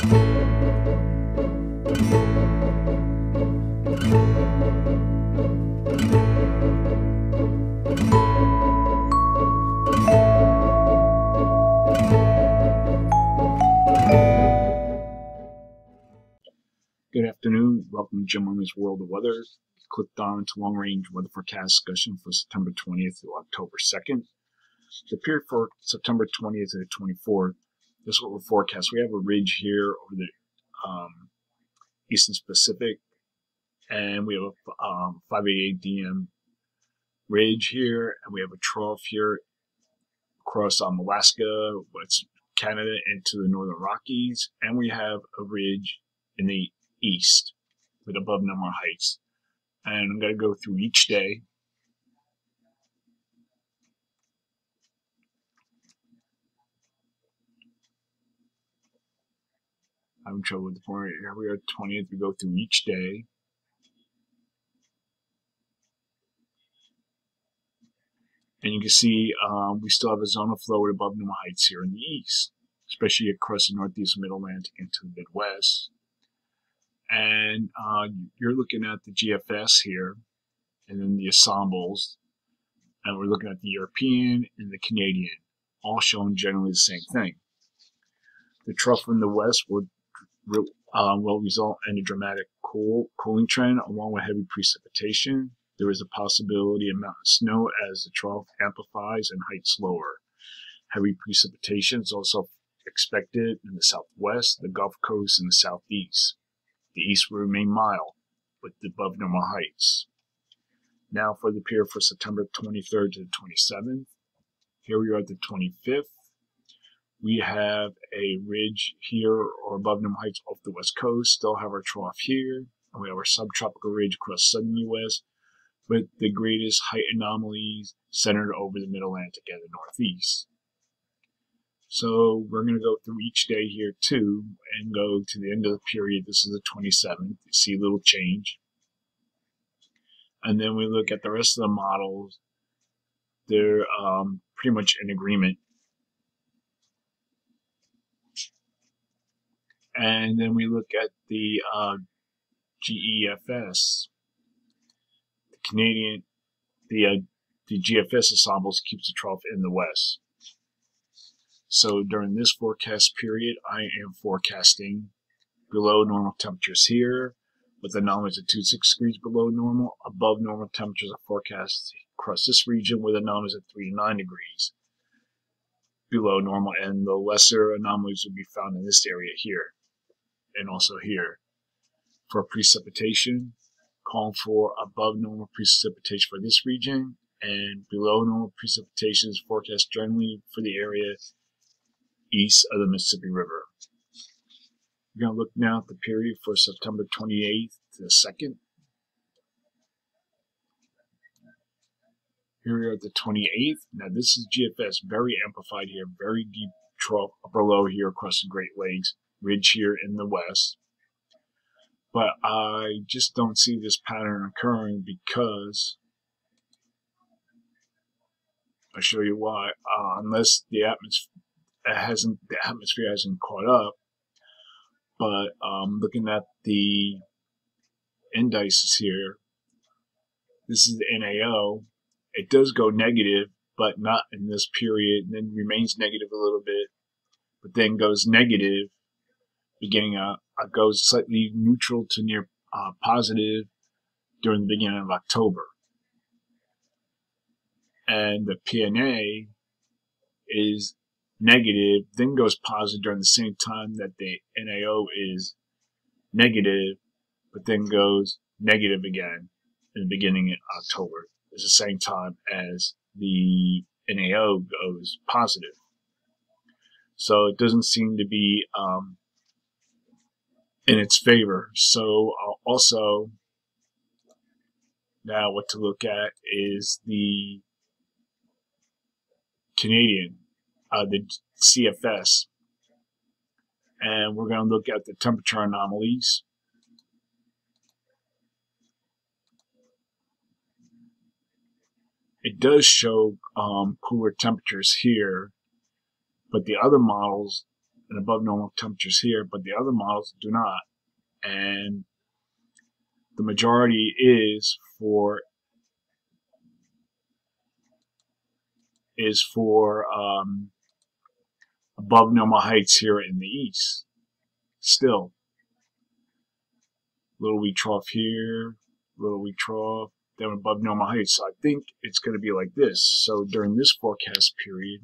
Good afternoon. Welcome to Jim Army's World of Weather. Clicked on to long-range weather forecast discussion for September 20th to October 2nd. The period for September 20th to the 24th, this is what we're forecast. We have a ridge here over the Eastern Pacific, and we have a 588 DM ridge here, and we have a trough here across Alaska, what's Canada, into the Northern Rockies, and we have a ridge in the east with above normal heights. And I'm going to go through each day. I'm in trouble with the point. Here we are, 20th. We go through each day. And you can see we still have a zone of flow at above normal heights here in the east, especially across the northeast mid-Atlantic into the Midwest. And you're looking at the GFS here, and then the ensembles, and we're looking at the European and the Canadian, all showing generally the same thing. The trough in the west will result in a dramatic cooling trend along with heavy precipitation. There is a possibility of mountain snow as the trough amplifies and heights lower. Heavy precipitation is also expected in the southwest, the Gulf Coast, and the southeast. The east will remain mild with above normal heights. Now for the period for September 23rd to the 27th. Here we are at the 25th. We have a ridge here or above normal heights off the west coast. Still have our trough here. And we have our subtropical ridge across southern U.S. with the greatest height anomalies centered over the mid-Atlantic and the northeast. So we're going to go through each day here too and go to the end of the period. This is the 27th. You see a little change. And then we look at the rest of the models. They're pretty much in agreement. And then we look at the GEFS. The Canadian, the GFS ensembles keeps the trough in the west. So during this forecast period, I am forecasting below normal temperatures here, with anomalies of 26 degrees below normal. Above normal temperatures are forecast across this region with anomalies of 3 to 9 degrees below normal, and the lesser anomalies will be found in this area here and also here. For precipitation, calling for above normal precipitation for this region, and below normal precipitation is forecast generally for the area east of the Mississippi River. We're going to look now at the period for September 28th to the 2nd. Here we are at the 28th. Now this is GFS, very amplified here, very deep trough upper low here across the Great Lakes, ridge here in the west. But I just don't see this pattern occurring because I'll show you why. Unless the atmosphere hasn't caught up. But looking at the indices here, this is the NAO. It does go negative, but not in this period, and then remains negative a little bit, but then goes negative, goes slightly neutral to near positive during the beginning of October. And the PNA is negative, then goes positive during the same time that the NAO is negative, but then goes negative again in the beginning of October. It's the same time as the NAO goes positive. So it doesn't seem to be in its favor. So also, now what to look at is the Canadian, the CFS. And we're going to look at the temperature anomalies. It does show cooler temperatures here, but the other models and above normal temperatures here, but the other models do not. And the majority is for above normal heights here in the east. Still, little weak trough here, little weak trough, then above normal heights. So I think it's going to be like this. So during this forecast period,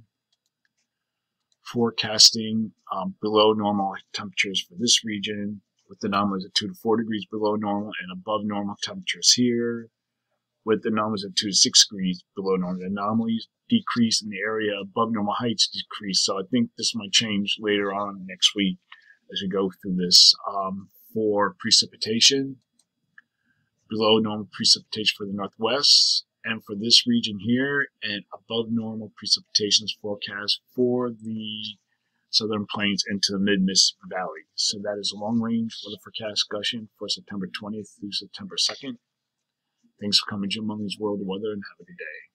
forecasting below normal temperatures for this region, with anomalies at 2 to 4 degrees below normal and above normal temperatures here, with anomalies at 2 to 6 degrees below normal. The anomalies decrease in the area above normal heights decrease. So I think this might change later on next week as we go through this. For precipitation, below normal precipitation for the northwest, and for this region here, and above normal precipitation is forecast for the southern plains into the mid-Mississippi Valley. So that is a long-range weather forecast discussion for September 20th through September 2nd. Thanks for coming to Jim Munley's World of Weather, and have a good day.